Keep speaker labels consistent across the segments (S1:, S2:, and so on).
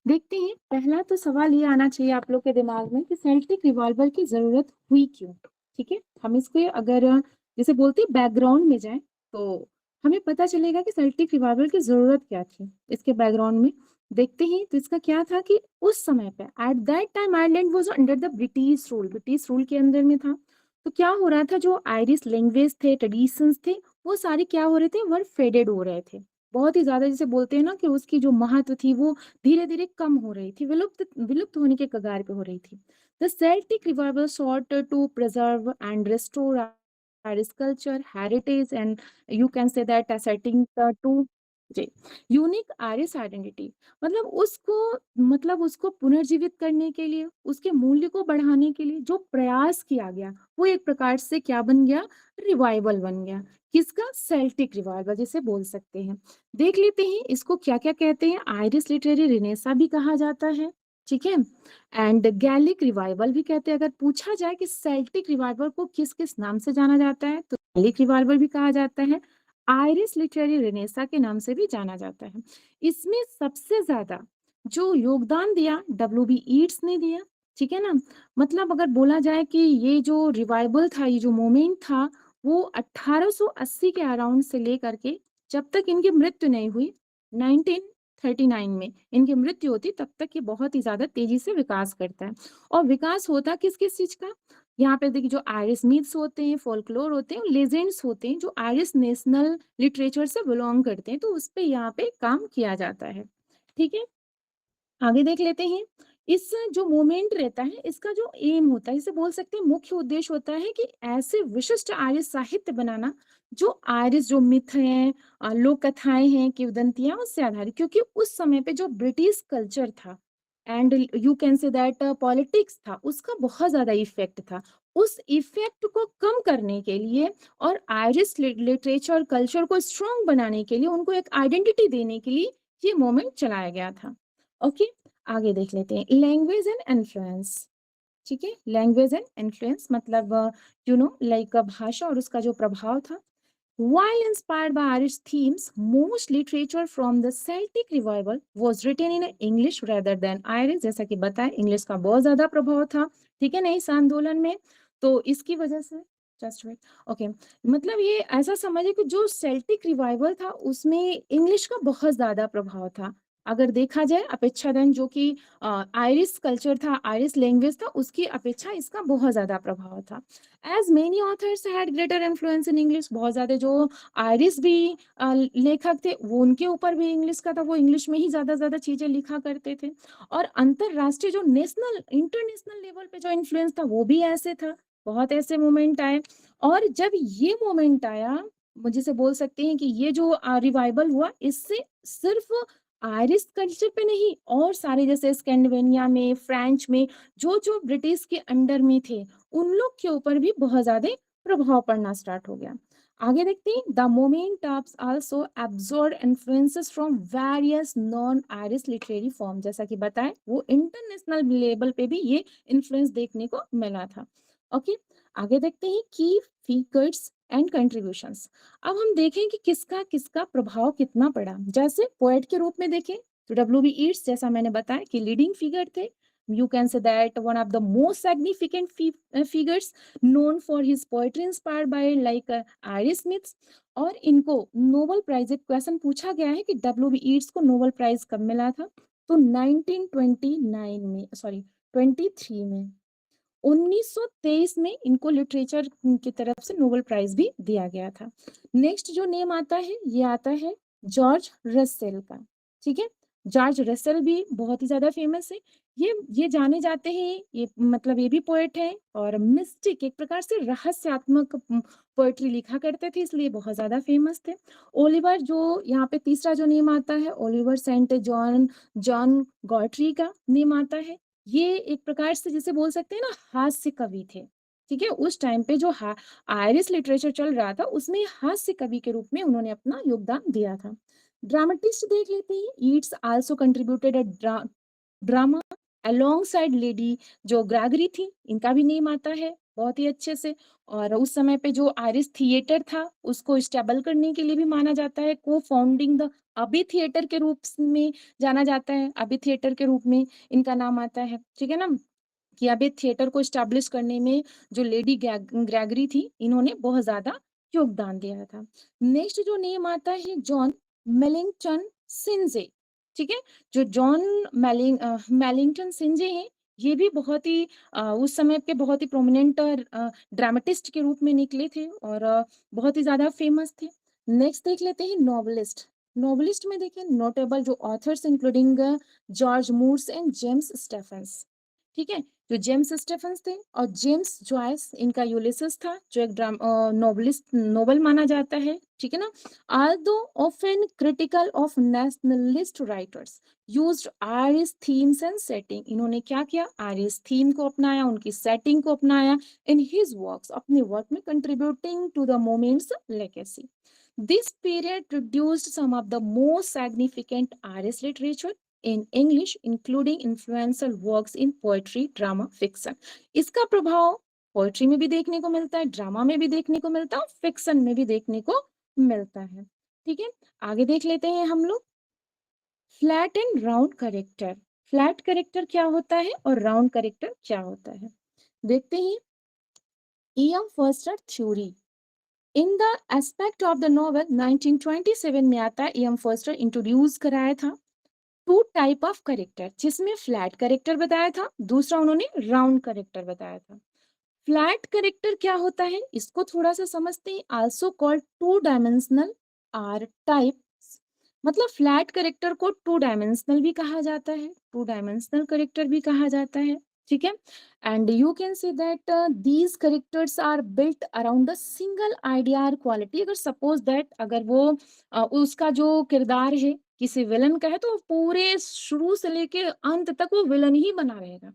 S1: देखते हैं, पहला तो सवाल ये आना चाहिए आप लोग के दिमाग में कि सेल्टिक रिवॉल्वर की जरूरत हुई क्यों। ठीक है, हम इसके अगर जैसे बोलते हैं बैकग्राउंड में जाए तो हमें पता चलेगा कि सेल्टिक रिवॉल्वर की जरूरत क्या थी। इसके बैकग्राउंड में देखते हैं तो इसका क्या था कि उस समय पे at that time Ireland was under the British rule के अंदर में था। तो क्या हो रहा था, जो आयरिश लैंग्वेज थे, ट्रेडिशंस थे, वो सारे क्या हो रहे थे, वो फेडेड हो रहे थे। बहुत ही ज्यादा, जैसे बोलते हैं ना कि उसकी जो महत्व थी वो धीरे धीरे कम हो रही थी, विलुप्त विलुप्त होने के कगार पे हो रही थी। The Celtic revival sought to preserve and restore Irish culture, heritage, and you can say that asserting to the unique Irish identity. मतलब उसको पुनर्जीवित करने के लिए, उसके मूल्य को बढ़ाने के लिए जो प्रयास किया गया, वो एक प्रकार से क्या बन गया, रिवाइवल बन गया। किसका? सेल्टिक रिवाइवल जिसे बोल सकते हैं। देख लेते हैं इसको क्या क्या कहते हैं। आयरिश लिटरेरी रिनेसा भी कहा जाता है, ठीक है, एंड गैलिक रिवाइवल भी कहते हैं। अगर पूछा जाए कि सेल्टिक रिवाइवल को किस किस नाम से जाना जाता है, तो गैलिक रिवाइवल भी कहा जाता है, आयरिश लिटरेरी रिनेसा के नाम से भी जाना जाता है। इसमें सबसे ज्यादा जो योगदान दिया W.B. ईट्स ने दिया, ठीक है ना। मतलब अगर बोला जाए कि ये जो रिवाइवल था, ये जो मोमेंट था, वो 1880 के अराउंड से लेकर के जब तक इनकी मृत्यु नहीं हुई 1939 में इनकी मृत्यु होती, तब तक ये बहुत ही ज्यादा तेजी से विकास करता है। और विकास होता किस किस चीज का, यहाँ पे देखिए, जो आयरिश मिथ्स होते हैं, फोल्कलोर होते हैं, लेजेंड्स होते हैं, जो आयरिश नेशनल लिटरेचर से बिलोंग करते हैं, तो उस पे यहाँ पे काम किया जाता है। ठीक है, आगे देख लेते हैं। इस जो मोमेंट रहता है, इसका जो एम होता है, इसे बोल सकते हैं मुख्य उद्देश्य होता है कि ऐसे विशिष्ट आर्य साहित्य बनाना जो आयरिश जो मिथ हैं, लोक कथाएं हैं, किंवदंतियां, उससे आधारित। क्योंकि उस समय पे जो ब्रिटिश कल्चर था and you can say that politics था, उसका बहुत ज्यादा इफेक्ट था। उस इफेक्ट को कम करने के लिए और आयरिश लिटरेचर कल्चर को स्ट्रॉन्ग बनाने के लिए, उनको एक आइडेंटिटी देने के लिए ये मोमेंट चलाया गया था। ओके, आगे देख लेते हैं लैंग्वेज एंड इन्फ्लुएंस। ठीक है, लैंग्वेज एंड इन्फ्लुएंस मतलब लाइक भाषा और उसका जो प्रभाव था। While inspired by Irish themes, most literature from the Celtic revival was written in English rather than Irish। जैसा कि बताया, इंग्लिश का बहुत ज्यादा प्रभाव था, ठीक है ना, इस आंदोलन में। तो इसकी वजह से जस्ट वेट, ओके, मतलब ये ऐसा समझिए कि जो सेल्टिक रिवाइवल था उसमें इंग्लिश का बहुत ज्यादा प्रभाव था। अगर देखा जाए अपेक्षादन जो कि आयरिश कल्चर था, आयरिश लैंग्वेज था, उसकी अपेक्षा इसका बहुत ज्यादा प्रभाव था। As many authors had greater influence in English, बहुत ज्यादा जो आयरिश भी लेखक थे, वो उनके ऊपर भी इंग्लिश का था, वो इंग्लिश में ही ज्यादा चीजें लिखा करते थे। और अंतरराष्ट्रीय जो नेशनल इंटरनेशनल लेवल पे जो इन्फ्लुएंस था, वो भी ऐसे था। बहुत ऐसे मोमेंट आए। और जब ये मोमेंट आया, मुझे से बोल सकते हैं कि ये जो रिवाइवल हुआ, इससे सिर्फ आयरिश कल्चर पे नहीं, और सारे जैसे स्कैंडिनेविया में, फ्रेंच में, जो जो ब्रिटिश के अंडर में थे, उन लोग के ऊपर भी बहुत ज्यादा प्रभाव पड़ना स्टार्ट हो गया। आगे देखते हैं, the moment also absorb influences from various non Irish literary form. जैसा कि बताएं, वो इंटरनेशनल लेवल पे भी ये इन्फ्लुएंस देखने को मिला था। ओके, आगे देखते हैं की फिगर्स एंड कंट्रीब्यूशंस। अब हम देखें कि किसका किसका प्रभाव कितना पड़ा। जैसे पोएट के रूप में देखें तो W.B. ईट्स, जैसा मैंने बताया कि लीडिंग फिगर थे। You can say that one of the most significant figures known for his poetry inspired by like Irish myths। और इनको नोबेल प्राइज, एक क्वेश्चन पूछा गया है कि W.B. ईट्स को नोबेल प्राइज कब मिला था, तो 1929 में, सॉरी 23 में, 1923 में इनको लिटरेचर की तरफ से नोबेल प्राइज भी दिया गया था। नेक्स्ट जो नेम आता है, ये आता है जॉर्ज रसेल का। ठीक है, जॉर्ज रसेल भी बहुत ही ज्यादा फेमस है। ये जाने जाते हैं, ये मतलब ये भी पोएट है और मिस्टिक, एक प्रकार से रहस्यात्मक पोएट्री लिखा करते थे, इसलिए बहुत ज्यादा फेमस थे। ओलिवर, जो यहाँ पे तीसरा जो नेम आता है, ओलिवर सेंट जॉन जॉन गॉट्री का नेम आता है। ये एक प्रकार से जिसे बोल सकते हैं ना, हास्य कवि थे। ठीक है, उस टाइम पे जो आयरिश लिटरेचर चल रहा था, उसमें हास्य कवि के रूप में उन्होंने अपना योगदान दिया था। ड्रामेटिस्ट देख लेते हैं। Yeats also contributed drama along side lady जो ग्रैगरी थी, इनका भी नेम आता है। बहुत ही अच्छे से। और उस समय पे जो आयरिश थिएटर था, उसको स्टेबल करने के लिए भी माना जाता है। को-फाउंडिंग द अभी थिएटर के रूप में जाना जाता है, अभी थिएटर के रूप में इनका नाम आता है, ठीक है ना? कि अभी थिएटर को एस्टेब्लिश करने में जो लेडी ग्रेगरी थी, इन्होंने बहुत ज़्यादा योगदान दिया था। नेक्स्ट जो नेम आता है जॉन मेलिंगटन सिंजे, ठीक है? जो जॉन मेलिंगटन सिंजे हैं, ये भी बहुत ही उस समय के बहुत ही प्रोमिनेंट ड्रामाटिस्ट के रूप में निकले थे और बहुत ही ज़्यादा फेमस थे। नेक्स्ट देख लेते हैं नॉवेलिस्ट। नॉवेलिस्ट में देखिए नोटेबल जो authors including George Moores and James Stephens, ठीक है? जो जेम्स स्टेफेंस थे और जेम्स जॉयस, इनका यूलिसेस था जो एक नोवेलिस्ट नोवेल माना जाता है, ठीक है ना? Although often critical of nationalist writers used Irish themes and setting, इन्होंने क्या किया? Irish theme को अपनाया, उनकी setting को अपनाया in his works, अपने work में contributing to the movement's legacy. This period produced some of the most significant Irish literature in English, including influential works in poetry, drama, fiction. इसका प्रभाव poetry में भी देखने को मिलता है, ड्रामा में भी देखने को मिलता है और फिक्शन में भी देखने को मिलता है, ठीक है? आगे देख लेते हैं हम लोग flat and round character. Flat character क्या होता है और राउंड करेक्टर क्या होता है? देखते हैं। EM फर्स्टर theory in the aspect of the novel 1927 में आता है। ईएम फर्स्टर इंट्रोड्यूस कराया था टू टाइप ऑफ करेक्टर, जिसमें फ्लैट करेक्टर बताया था, दूसरा उन्होंने राउंड करेक्टर बताया था। फ्लैट करेक्टर क्या होता है, इसको थोड़ा सा समझते हैं। Also called two dimensional or types, मतलब फ्लैट करेक्टर को टू डायमेंशनल भी कहा जाता है, टू डायमेंशनल करेक्टर भी कहा जाता है, ठीक है? And you can say that these characters are built around the single idea और क्वालिटी। अगर सपोज दैट अगर वो उसका जो किरदार है किसी विलन का है, तो पूरे शुरू से लेके अंत तक वो विलन ही बना रहेगा।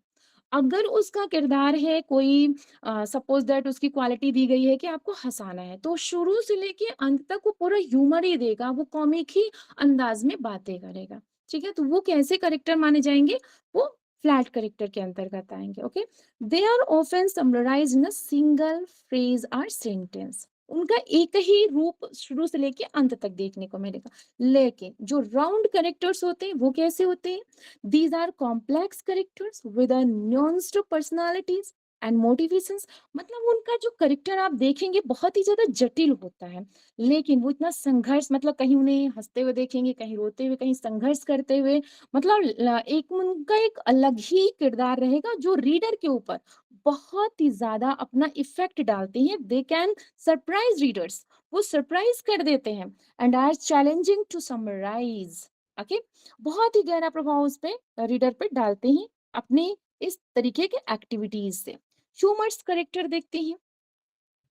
S1: अगर उसका किरदार है कोई सपोज दैट उसकी क्वालिटी दी गई है कि आपको हँसाना है, तो शुरू से लेके अंत तक वो पूरा ह्यूमर ही देगा, वो कॉमिक ही अंदाज में बातें करेगा, ठीक है? तो वो कैसे कैरेक्टर माने जाएंगे? वो फ्लैट कैरेक्टर के अंतर्गत आएंगे, okay? They are often summarised in a single phrase और सेंटेंस। उनका एक ही रूप शुरू से लेके अंत तक देखने को मिलेगा। लेकिन जो राउंड कैरेक्टर्स होते हैं वो कैसे होते हैं? These are complex characters with a nuanced personalities and motivations। मतलब उनका जो करेक्टर आप देखेंगे बहुत ही ज्यादा जटिल होता है, लेकिन वो इतना संघर्ष, मतलब कहीं उन्हें हंसते हुए देखेंगे, कहीं रोते हुए, कहीं संघर्ष करते हुए, मतलब एक उनका एक अलग ही किरदार रहेगा जो रीडर के ऊपर बहुत ही ज्यादा अपना इफेक्ट डालते हैं। दे कैन सरप्राइज रीडर्स, वो सरप्राइज कर देते हैं and are challenging to summarise, okay? बहुत ही गहरा प्रभाव उस पे रीडर पे डालते हैं अपने इस तरीके के एक्टिविटीज से। ह्यूमर्स करेक्टर देखते हैं,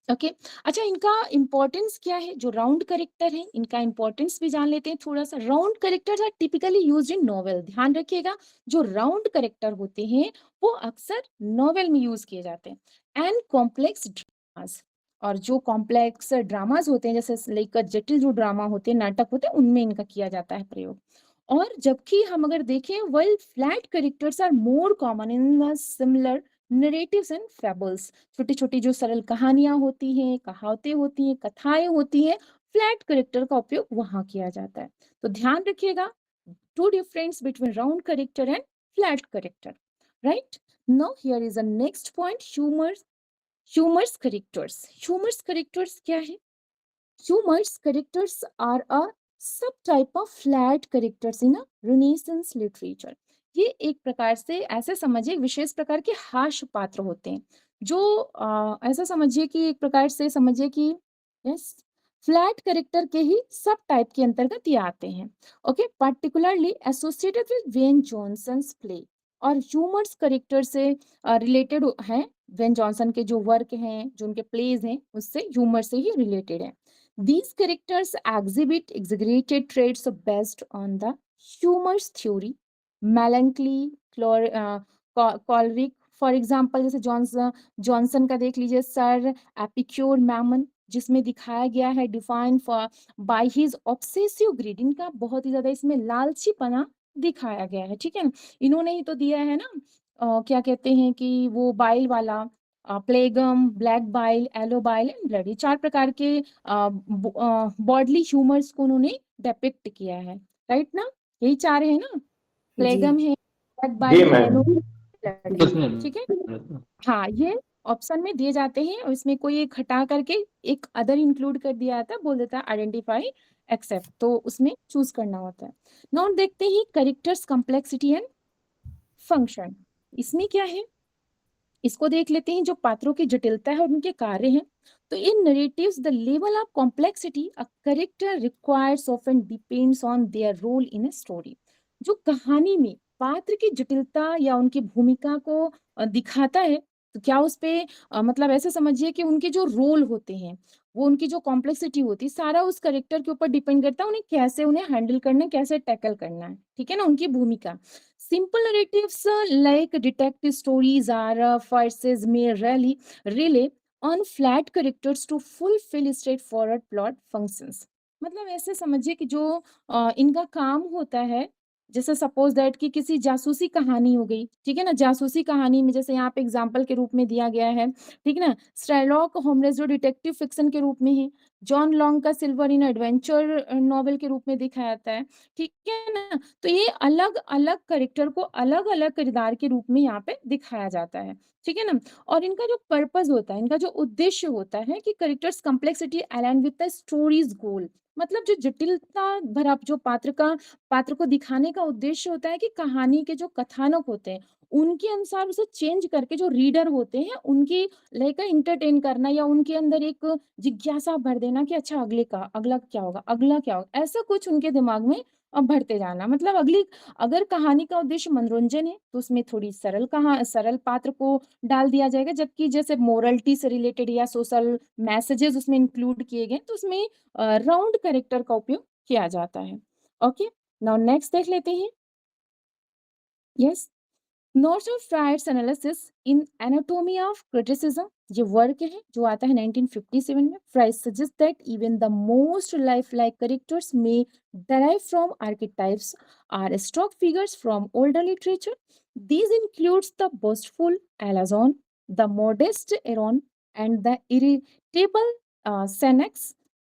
S1: ओके? अच्छा, इनका इंपॉर्टेंस क्या है? जो राउंड करेक्टर है इनका इंपॉर्टेंस भी जान लेते हैं थोड़ा सा। Round characters are typically used in novel. ध्यान रखिएगा, जो राउंड करेक्टर होते हैं वो अक्सर नॉवेल में यूज किए जाते हैं। एंड कॉम्प्लेक्स ड्रामास, और जो कॉम्प्लेक्स ड्रामास होते हैं जैसे लेकर जटिल जो ड्रामा होते हैं, नाटक होते हैं, उनमें इनका किया जाता है प्रयोग। और जबकि हम अगर देखें, well flat characters are more common in the similar narratives and fables. छोटी-छोटी जो सरल कहानियां होती हैं, कहावतें होती हैं, कथाएं होती हैं, फ्लैट कैरेक्टर का उपयोग वहां किया जाता है। तो ध्यान रखिएगा, two difference between round character and flat character, right? Now here is a next point, humours characters. Humours characters क्या है? Humorous characters are a subtype of flat characters in a Renaissance literature। ये एक प्रकार से ऐसे समझिए विशेष प्रकार के हास्य पात्र होते हैं, जो ऐसा समझिए कि एक प्रकार से समझिए कि यस, फ्लैट कैरेक्टर के ही सब टाइप के अंतर्गत ये आते हैं, okay? Particularly associated with Ben Jonson's play, और ह्यूमर्स कैरेक्टर से रिलेटेड हैं। वेन जॉनसन के जो वर्क हैं, जो उनके प्लेज हैं, उससे ह्यूमर से ही रिलेटेड है। These characters exhibit exaggerated traits based on the humor's theory, melancholy, choleric। For example जैसे जॉनसन का देख लीजिए सर एपिक्योर मैमन, जिसमें दिखाया गया है define for by his obsessive greed. इनका बहुत ही ज्यादा इसमें लालचीपना दिखाया गया है, ठीक है? इन्होंने ही तो दिया है ना, क्या कहते हैं कि वो बाइल वाला phlegm, black bile, yellow bile and blood, ये 4 प्रकार के बॉडली ह्यूमर्स को उन्होंने डिपिक्ट किया है, राइट ना? यही 4 है ना, प्लेगम है, ब्लैक
S2: जी
S1: बाइल है,
S2: मैम।
S1: एलो, ब्लड है, ठीक है। हाँ, ये ऑप्शन में दिए जाते हैं और इसमें कोई एक हटा करके एक अदर इंक्लूड कर दिया जाता है, बोल देता है आइडेंटिफाई एक्सेप्ट, तो उसमें चूज करना होता है। नाउ देखते हैं कैरेक्टर्स कॉम्प्लेक्सिटी एंड फंक्शन, इसमें क्या है इसको देख लेते हैं। जो पात्रों की जटिलता है और उनके कार्य हैं, तो in narratives the level of complexity a character requires often depends on their role in a story. जो कहानी में पात्र की जटिलता या उनकी भूमिका को दिखाता है, तो क्या उस पे मतलब ऐसे समझिए कि उनके जो रोल होते हैं, वो उनकी जो कॉम्प्लेक्सिटी होती है, सारा उस कैरेक्टर के ऊपर डिपेंड करता है, उन्हें कैसे उन्हें हैंडल करना है, कैसे टैकल करना है, ठीक है ना, उनकी भूमिका। Simple narratives like detective stories are farces may rely on flat characters to fulfill straightforward plot functions. मतलब ऐसे समझिए कि जो इनका काम होता है, जैसे सपोज दैट कि किसी जासूसी कहानी हो गई, ठीक है ना, जासूसी कहानी में जैसे यहाँ पे एग्जाम्पल के रूप में दिया गया है, ठीक है ना, स्टैरलॉक होम्स जो डिटेक्टिव फिक्शन के रूप में है, जॉन लॉन्ग का सिल्वर इन एडवेंचर नॉवेल के रूप में दिखाया जाता है, ठीक है ना। तो ये अलग अलग कैरेक्टर को अलग अलग किरदार के रूप में यहाँ पे दिखाया जाता है, ठीक है ना। और इनका जो पर्पस होता है, इनका जो उद्देश्य होता है कि characters complexity align with the story's goal, मतलब जो जटिलता भरा जो पात्र को दिखाने का उद्देश्य होता है कि कहानी के जो कथानक होते हैं उनके अनुसार उसे चेंज करके जो रीडर होते हैं उनकी लाइक इंटरटेन करना, या उनके अंदर एक जिज्ञासा भर देना कि अच्छा अगला क्या होगा, अगला क्या होगा, ऐसा कुछ उनके दिमाग में बढ़ते जाना। मतलब अगर कहानी का उद्देश्य मनोरंजन है तो उसमें थोड़ी सरल पात्र को डाल दिया जाएगा, जबकि जैसे मोरलिटी से रिलेटेड या सोशल मैसेजेस उसमें इंक्लूड किए गए तो उसमें राउंड कैरेक्टर का उपयोग किया जाता है। ओके, नाउ नेक्स्ट देख लेते हैं। Yes, Norton fryers analysis in anatomy of criticism, ये वर्क है जो आता है 1957 में। Fry suggest that even the most life like characters may derive from archetypes are stock figures from older literature. These includes the boastful Alazon, the modest Eron, and the irritable Senex,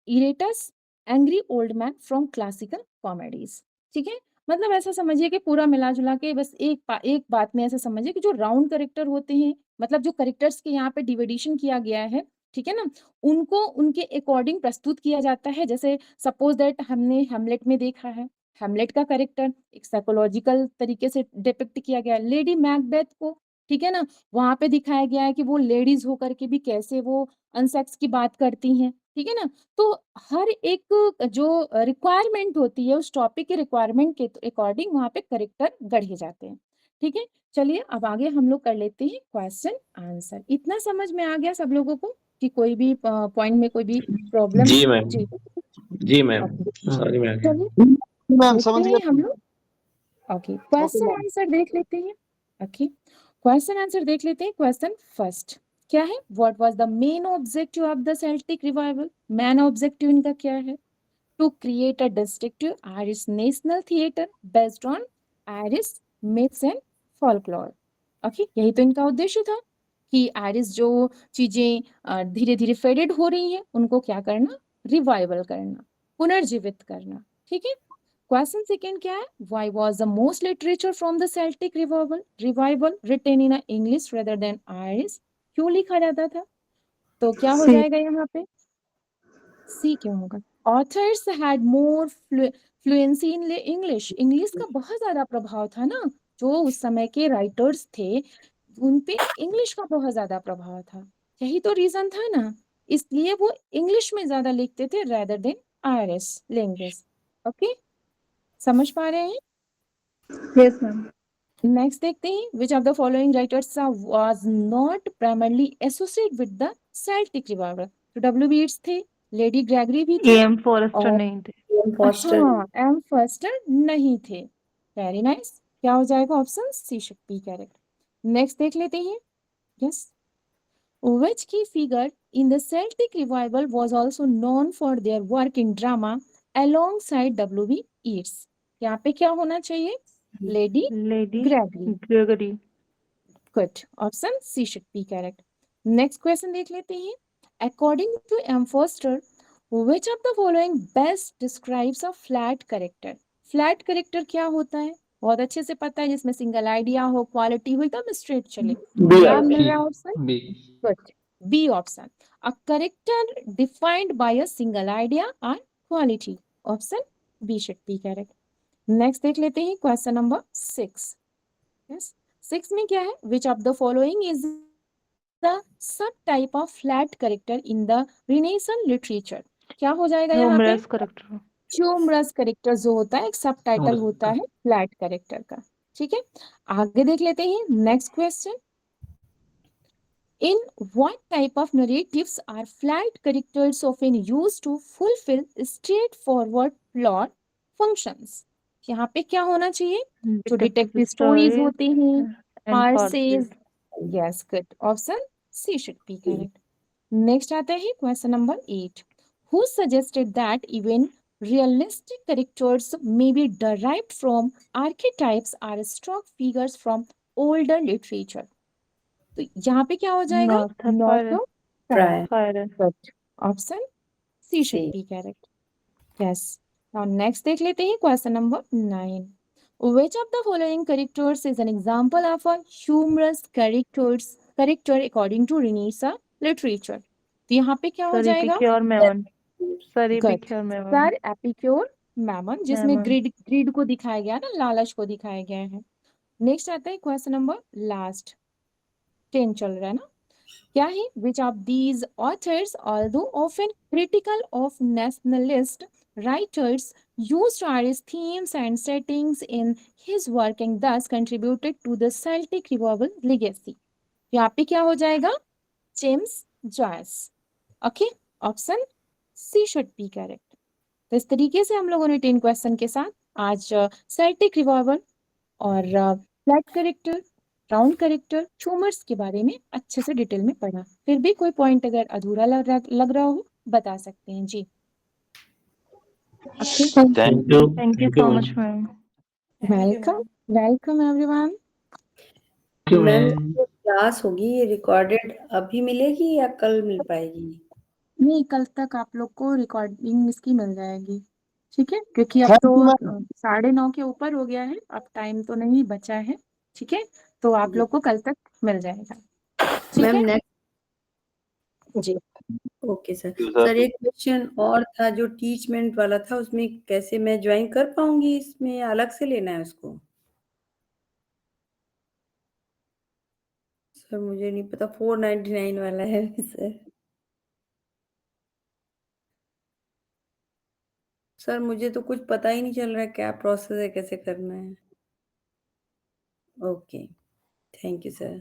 S1: Iratus, angry old man from classical comedies. ठीक है, मतलब ऐसा समझिए कि पूरा मिला जुला के बस एक बात में ऐसा समझिए कि जो राउंड कैरेक्टर होते हैं, मतलब जो कैरेक्टर्स के यहाँ पे डिविडेशन किया गया है, ठीक है ना, उनको उनके अकॉर्डिंग प्रस्तुत किया जाता है। जैसे सपोज दैट हमने हेमलेट में देखा है, हेमलेट का कैरेक्टर एक साइकोलॉजिकल तरीके से डिपिक्ट किया गया है। लेडी मैकबेथ को, ठीक है ना, वहां पे दिखाया गया है कि वो लेडीज होकर के भी कैसे वो अनसेक्स की बात करती हैं, ठीक है ना। तो हर एक जो रिक्वायरमेंट होती है उस टॉपिक के रिक्वायरमेंट के अकॉर्डिंग वहां पे करेक्टर गढ़े जाते हैं, ठीक है। चलिए अब आगे हम लोग कर लेते हैं क्वेश्चन आंसर। इतना समझ में आ गया सब लोगों को कि कोई भी पॉइंट में कोई भी प्रॉब्लम
S2: जी
S1: है?
S2: मैम।
S1: जी,
S2: जी मैम,
S1: ओके,
S2: सॉरी मैम।
S1: चलिए
S3: मैम
S1: देखते
S3: समझ
S1: हैं हम
S3: गया।
S1: लोग। Okay,
S3: okay
S1: question
S3: ma'am.
S1: Answer देख लेते हैं। ओके, क्वेश्चन आंसर देख लेते हैं। क्वेश्चन फर्स्ट क्या है? What was the main objective of the Celtic revival? Main objective इनका क्या है? To create a distinctive Irish national theatre based on Irish myths and folklore। Okay, यही तो इनका उद्देश्य था कि आयरिश जो चीजें धीरे धीरे फेडेड हो रही हैं उनको क्या करना, रिवाइवल करना, पुनर्जीवित करना, ठीक है। क्वेश्चन सेकंड क्या है? Why was the most literature from the Celtic revival written in English rather than Irish? क्यों लिखा जाता था? तो क्या हो
S3: सी।
S1: जाएगा यहाँ पे? सी क्यों होगा? Authors had more fluency in English, English का बहुत ज्यादा प्रभाव था ना, जो उस समय के राइटर्स थे उन पे इंग्लिश का बहुत ज्यादा प्रभाव था, यही तो रीजन था ना, इसलिए वो इंग्लिश में ज्यादा लिखते थे rather than Irish language. Okay, समझ पा रहे हैं?
S3: Yes ma'am.
S1: नेक्स्ट देखते हैं, विच of the following writers was not primarily associate with the Celtic revival? तो डब्ल्यू बी येट्स थे, लेडी ग्रेगरी भी थे,
S4: एम फॉरेस्टर
S1: और
S4: नहीं थे।
S3: फॉस्टर।
S1: हाँ एम फर्स्टर नहीं थे। वेरी नाइस, क्या हो जाएगा? Option C should be correct. Next देख लेते हैं। Yes, which key figure in the Celtic revival was also known for their work in drama alongside W.B. Yeats? यहाँ पे क्या होना चाहिए? Lady
S4: lady
S1: Gregory.
S4: Gregory.
S1: Good, option C should be correct. Next question देख लेते हैं। According to M Forster, which of the following best describes a flat character? Flat character क्या होता है? बहुत अच्छे से पता है, जिसमें सिंगल आइडिया हो, क्वालिटी हो, एकदम स्ट्रेट चले। क्या मिल रहा है option?
S2: B.
S1: Good, B option. A character defined by a single idea और quality, option B should be correct. Next देख लेते हैं क्वेश्चन नंबर 6। यस, 6 में क्या है? Which of the following is the sub type of flat character in the Renaissance literature? क्या हो जाएगा यहाँ पे?
S3: Humerus character.
S1: ह्यूमरस करेक्टर जो होता है, एक सब टाइटल होता है फ्लैट करेक्टर का। ठीक है, आगे देख लेते हैं next question. In what type of narratives are flat characters often used to fulfill straightforward plot functions? यहाँ पे क्या होना चाहिए? जो डिटेक्टिव स्टोरीज होते हैं,
S3: and
S1: farces. Yes, good, option C should be correct. Next आता है question number 8। Who suggested that even realistic characters may be derived from archetypes or stock figures from older literature? तो यहाँ पे क्या हो जाएगा? नॉर्थ
S3: ट्राई।
S1: Option C should be correct. Yes, now next देख लेते हैं question number 9। Which of the following characters is an example of a humorous character according to Renaissance literature? तो यहाँ पे क्या हो जाएगा?
S3: और Memon.
S1: Good, sir epicure Memon, जिसमें
S3: मैमन।
S1: ग्रीड को दिखाया गया ना, लालच को दिखाया गया है। नेक्स्ट आता है क्वेश्चन नंबर लास्ट, 10 चल रहा है ना। क्या है? Which of these authors, although often critical of nationalist writers, used Irish themes and settings in his work and thus contributed to the Celtic revival legacy? यहाँ पे क्या हो जाएगा? James Joyce. Okay, option C should be correct. तो इस तरीके से हम लोगों ने 10 क्वेश्चन के साथ आज सेल्टिक रिवाइवल और flat character, round character, humours के बारे में अच्छे से डिटेल में पढ़ा। फिर भी कोई पॉइंट अगर अधूरा लग रहा हो, बता सकते हैं जी।
S2: Thank you
S3: so much ma'am.
S1: Welcome, welcome everyone.
S4: Ma'am जो क्लास होगी ये रिकॉर्डेड अभी मिलेगी या कल मिल पाएगी?
S1: नहीं, कल तक आप लोग को रिकॉर्डिंग इसकी मिल जाएगी, ठीक है? क्योंकि अब तो 9:30 के ऊपर हो गया है, अब टाइम तो नहीं बचा है, ठीक है? तो आप लोग को कल तक मिल जाएगा, ठीक
S4: मैम
S1: है
S4: नेक्स्ट।
S1: जी।
S4: Okay sir. सर एक क्वेश्चन और था जो टीचमेंट वाला था, उसमें कैसे मैं ज्वाइन कर पाऊंगी? इसमें अलग से लेना है उसको? सर मुझे नहीं पता, 499 वाला है सर। सर मुझे तो कुछ पता ही नहीं चल रहा है क्या प्रोसेस है, कैसे करना है। Okay, thank you sir.